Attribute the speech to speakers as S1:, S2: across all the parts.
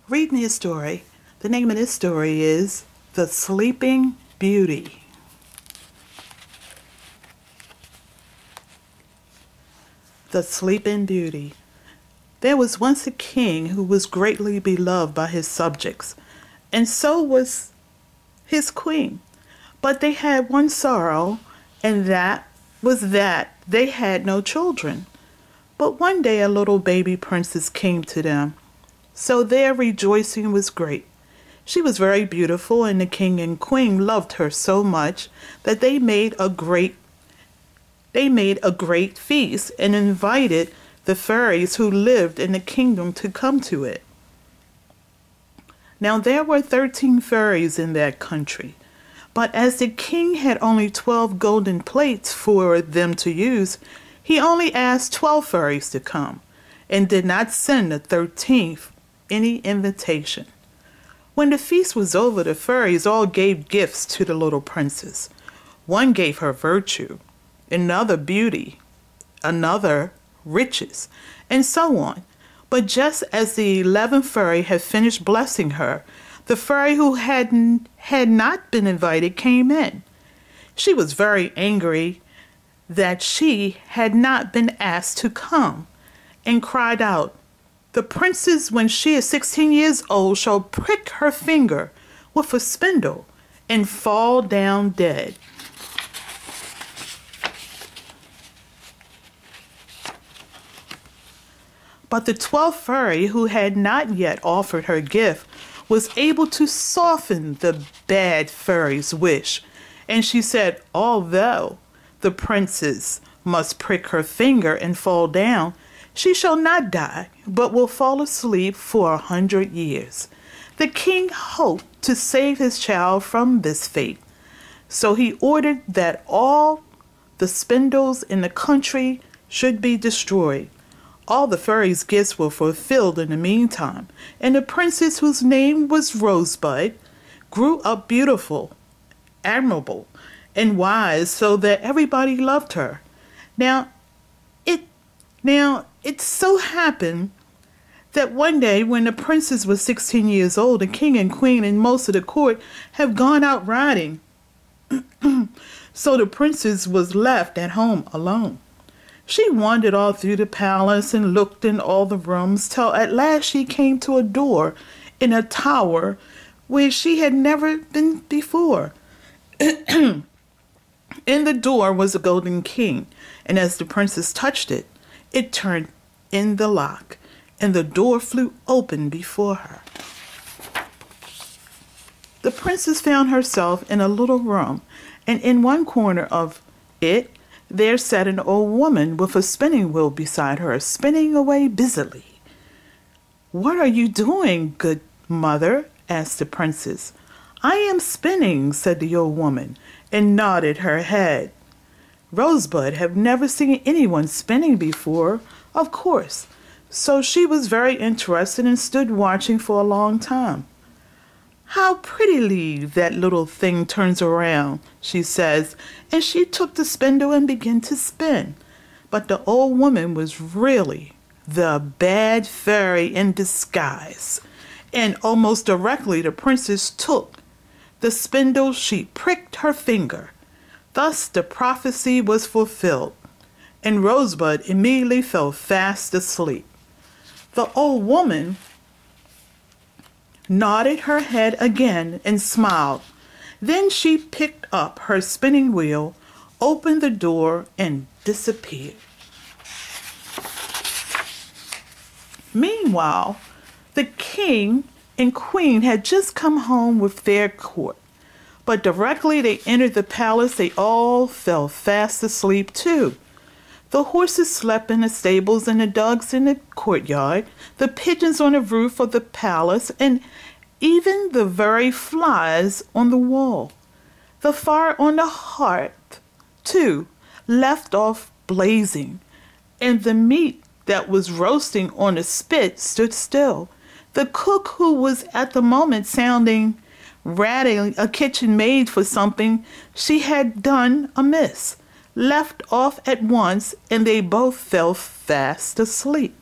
S1: read me a story. The name of this story is The Sleeping Beauty. The Sleeping Beauty. There was once a king who was greatly beloved by his subjects, and so was his queen. But they had one sorrow, and that was that they had no children. But one day a little baby princess came to them, so their rejoicing was great. She was very beautiful, and the king and queen loved her so much that they made a great feast and invited the fairies who lived in the kingdom to come to it. Now there were 13 fairies in that country, but as the king had only 12 golden plates for them to use, he only asked 12 fairies to come, and did not send the 13th any invitation. When the feast was over, the fairies all gave gifts to the little princess. One gave her virtue, another beauty, another riches, and so on. But just as the 11th fairy had finished blessing her, the fairy who had not been invited came in. She was very angry that she had not been asked to come, and cried out, "The princess, when she is 16 years old, shall prick her finger with a spindle and fall down dead." But the 12th fairy, who had not yet offered her gift, was able to soften the bad fairy's wish, and she said, "Although the princess must prick her finger and fall down, she shall not die, but will fall asleep for 100 years. The king hoped to save his child from this fate, so he ordered that all the spindles in the country should be destroyed. All the fairies' gifts were fulfilled in the meantime, and the princess, whose name was Rosebud, grew up beautiful, admirable, and wise, so that everybody loved her. Now it so happened that one day when the princess was 16 years old, the king and queen and most of the court have gone out riding. So the princess was left at home alone. She wandered all through the palace and looked in all the rooms, till at last she came to a door in a tower where she had never been before. In the door was a golden key, and as the princess touched it, it turned in the lock, and the door flew open before her. The princess found herself in a little room, and in one corner of it there sat an old woman with a spinning wheel beside her, spinning away busily. "What are you doing, good mother?" asked the princess. "I am spinning," said the old woman, and nodded her head. Rosebud had never seen anyone spinning before, of course, so she was very interested and stood watching for a long time. "How prettily that little thing turns around," she says, and she took the spindle and began to spin. But the old woman was really the bad fairy in disguise, and almost directly the princess took the spindle, she pricked her finger. Thus the prophecy was fulfilled, and Rosebud immediately fell fast asleep. The old woman nodded her head again and smiled. Then she picked up her spinning wheel, opened the door, and disappeared. Meanwhile, the king and queen had just come home with their court, but directly they entered the palace, they all fell fast asleep too. The horses slept in the stables, and the dogs in the courtyard, the pigeons on the roof of the palace, and even the very flies on the wall. The fire on the hearth, too, left off blazing, and the meat that was roasting on the spit stood still. The cook, who was at the moment ratting a kitchen maid for something she had done amiss, left off at once, and they both fell fast asleep.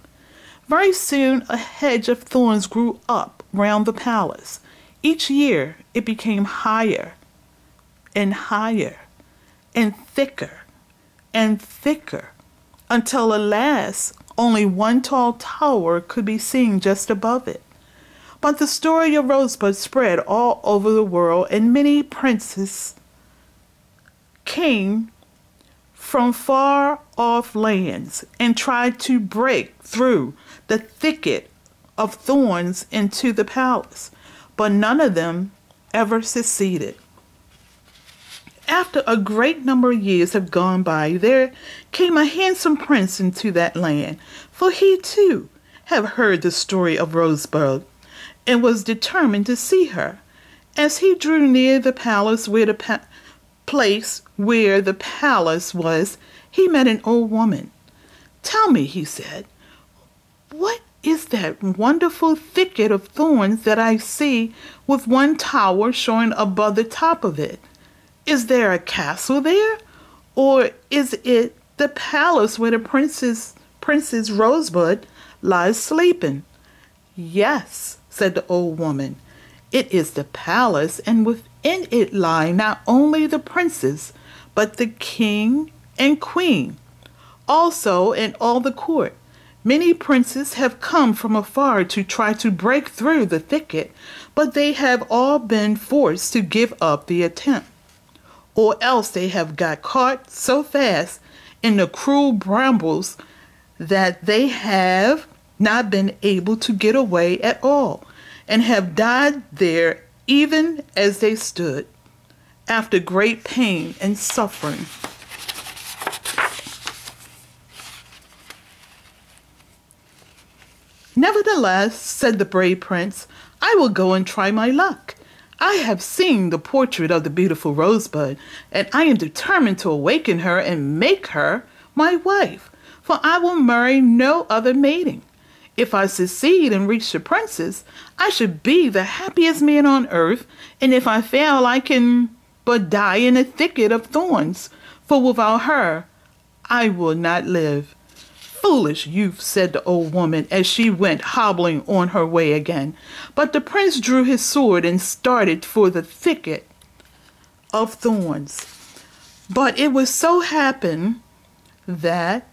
S1: Very soon a hedge of thorns grew up round the palace. Each year it became higher and higher and thicker, until at last only one tall tower could be seen just above it. But the story of Rosebud spread all over the world, and many princes came from far off lands and tried to break through the thicket of thorns into the palace, but none of them ever succeeded. After a great number of years had gone by, there came a handsome prince into that land, for he too had heard the story of Rosebud and was determined to see her. As he drew near the palace place where the palace was, he met an old woman. "Tell me," he said, "what is that wonderful thicket of thorns that I see with one tower showing above the top of it? Is there a castle there? Or is it the palace where the Princess Rosebud lies sleeping?" "Yes," said the old woman, "it is the palace, and within it lie not only the princes, but the king and queen. Also in all the court, many princes have come from afar to try to break through the thicket, but they have all been forced to give up the attempt. Or else they have got caught so fast in the cruel brambles that they have not been able to get away at all, and have died there even as they stood, after great pain and suffering." "Nevertheless," said the brave prince, "I will go and try my luck. I have seen the portrait of the beautiful Rosebud, and I am determined to awaken her and make her my wife, for I will marry no other maiden. If I succeed and reach the princess, I should be the happiest man on earth, and if I fail, I can but die in a thicket of thorns, for without her I will not live." "Foolish youth," said the old woman as she went hobbling on her way again. But the prince drew his sword and started for the thicket of thorns. But it was so happened that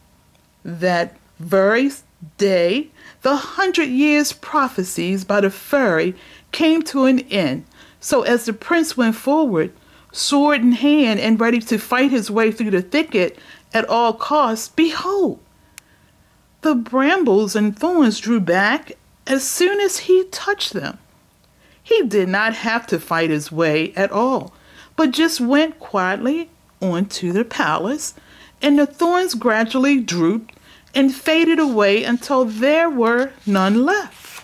S1: very day the 100 years' prophecies by the fairy came to an end. So as the prince went forward, sword in hand and ready to fight his way through the thicket at all costs, behold, the brambles and thorns drew back as soon as he touched them. He did not have to fight his way at all, but just went quietly on to the palace, and the thorns gradually drooped and faded away until there were none left.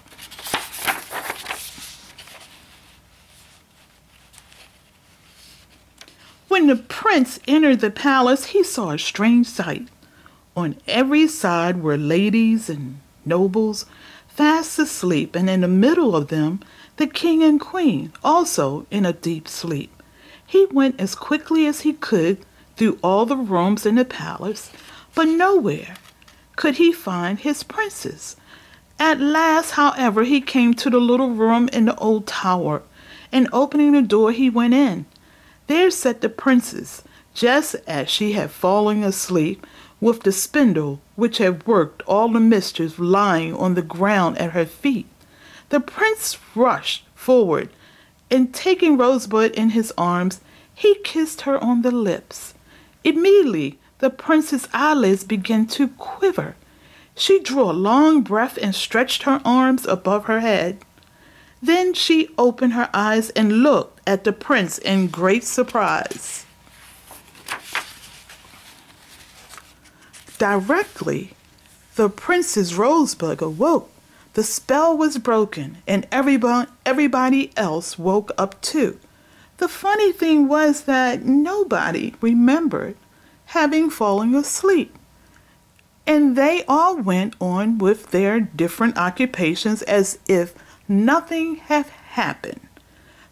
S1: When the prince entered the palace, he saw a strange sight. On every side were ladies and nobles fast asleep, and in the middle of them the king and queen, also in a deep sleep. He went as quickly as he could through all the rooms in the palace, but nowhere could he find his princess. At last, however, he came to the little room in the old tower, and opening the door he went in. There sat the princess, just as she had fallen asleep, with the spindle which had worked all the mischief lying on the ground at her feet. The prince rushed forward, and taking Rosebud in his arms, he kissed her on the lips. Immediately the princess' eyelids began to quiver. She drew a long breath and stretched her arms above her head. Then she opened her eyes and looked at the prince in great surprise. Directly the Princess Rosebud awoke. The spell was broken, and everybody else woke up too. The funny thing was that nobody remembered having fallen asleep, and they all went on with their different occupations as if nothing had happened.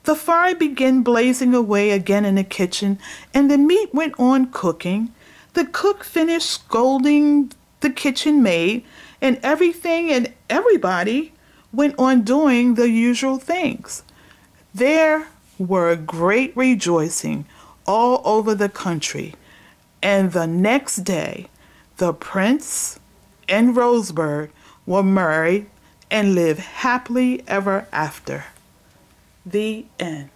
S1: The fire began blazing away again in the kitchen, and the meat went on cooking. The cook finished scolding the kitchen maid, and everything and everybody went on doing the usual things. There were great rejoicing all over the country, and the next day the prince and Rosebud were married and lived happily ever after. The end.